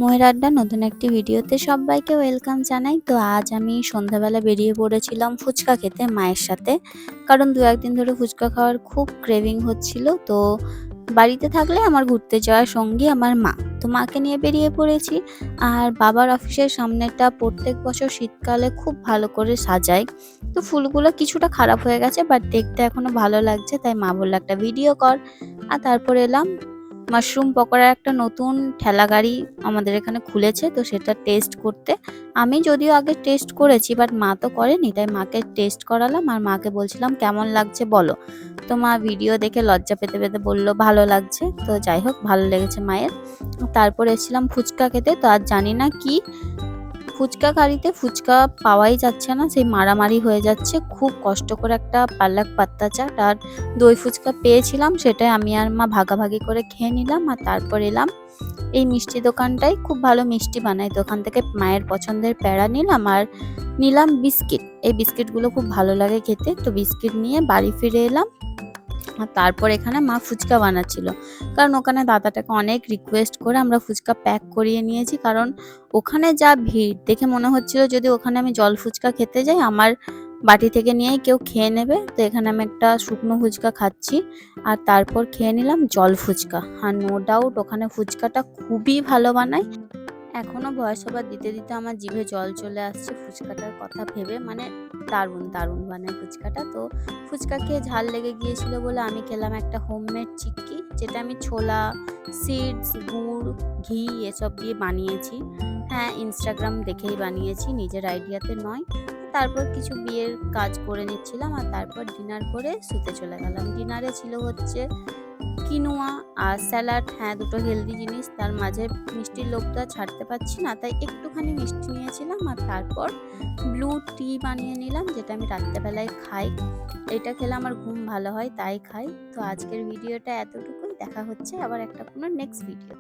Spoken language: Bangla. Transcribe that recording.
ময়ের আড্ডা নতুন একটি ভিডিওতে সবাইকে ওয়েলকাম জানাই। তো আজ আমি সন্ধ্যাবেলা বেরিয়ে পড়েছিলাম ফুচকা খেতে মায়ের সাথে। কারণ ২-১ দিন ধরে ফুচকা খাওয়ার খুব ক্রেভিং হচ্ছিল। তো বাড়িতে থাকলে আমার ঘুরতে যাওয়ার সঙ্গী আমার মা। তো মাকে নিয়ে বেরিয়ে পড়েছি। আর বাবার অফিসের সামনেটা প্রত্যেক বছর শীতকালে খুব ভালো করে সাজায়। তো ফুলগুলো কিছুটা খারাপ হয়ে গেছে, বাট দেখতে এখনো ভালো লাগছে। তাই মা বলল একটা ভিডিও কর। আর তারপর এলাম মাশরুম পকোড়ার একটা নতুন ঠেলাগাড়ি আমাদের এখানে খুলেছে, তো সেটা টেস্ট করতে। আমি যদিও আগে টেস্ট করেছি, বাট মা তো করেনি, তাই মাকে টেস্ট করালাম আর মাকে বলছিলাম কেমন লাগছে বলো। তো মা ভিডিও দেখে লজ্জা পেতে পেতে বলল ভালো লাগছে। তো যাই হোক, ভালো লেগেছে মায়ের। তারপর এসেছিলাম ফুচকা খেতে। তো আর জানি না কি ফুচকা গাড়িতে ফুচকা পাওয়াই যাচ্ছে না, সেই মারামারি হয়ে যাচ্ছে। খুব কষ্ট করে একটা পাল্লাক পাত্তা চাট আর দই ফুচকা পেয়েছিলাম, সেটাই আমি আর মা ভাগাভাগি করে খেয়ে নিলাম। আর তারপর এলাম এই মিষ্টি দোকানটায়, খুব ভালো মিষ্টি বানায়। দোকান থেকে মায়ের পছন্দের প্যাড়া নিলাম আর নিলাম বিস্কিট। এই বিস্কিটগুলো খুব ভালো লাগে খেতে। তো বিস্কিট নিয়ে বাড়ি ফিরে এলাম। আর তারপর এখানে মা ফুচকা বানাচ্ছিল, কারণ ওখানে দাদাটাকে অনেক রিকোয়েস্ট করে আমরা ফুচকা প্যাক করিয়ে নিয়েছি। কারণ ওখানে যা ভিড় দেখে মনে হচ্ছিল যদি ওখানে আমি জল ফুচকা খেতে যাই আমার বাটি থেকে নিয়েই কেউ খেয়ে নেবে। তো এখানে আমি একটা শুকনো ফুচকা খাচ্ছি আর তারপর খেয়ে নিলাম জল ফুচকা। আর নো ডাউট ওখানে ফুচকাটা খুবই ভালো বানায়। এখনো ভয়েস ওভার দিতে দিতে আমার জিভে জল চলে আসছে ফুচকাটার কথা ভেবে। মানে দারুণ দারুণ বানায় ফুচকাটা। তো ফুচকা খেয়ে ঝাল লেগে গিয়েছিল বলে আমি খেলাম একটা হোমমেড চিক্কি, যেটা আমি ছোলা, সিডস, গুড়, ঘি এসব দিয়ে বানিয়েছি। হ্যাঁ, ইনস্টাগ্রাম দেখেই বানিয়েছি, নিজের আইডিয়াতে নয়। তারপর কিছু বিয়ের কাজ করে নিচ্ছিলাম আর তারপর ডিনার করে শুতে চলে গেলাম। ডিনারে ছিল হচ্ছে কিনোয়া আর স্যালাড। হ্যাঁ, দুটো হেলদি জিনিস, তার মাঝে মিষ্টির লোভটা ছাড়তে পারছি না, তাই একটুখানি মিষ্টি নিয়েছিলাম। আর তারপর ব্লু টি বানিয়ে নিলাম, যেটা আমি রাত্রেবেলায় খাই। এটা খেলে আমার ঘুম ভালো হয়, তাই খাই। তো আজকের ভিডিওটা এতটুকুই। দেখা হচ্ছে আবার একটা কোনো নেক্সট ভিডিও।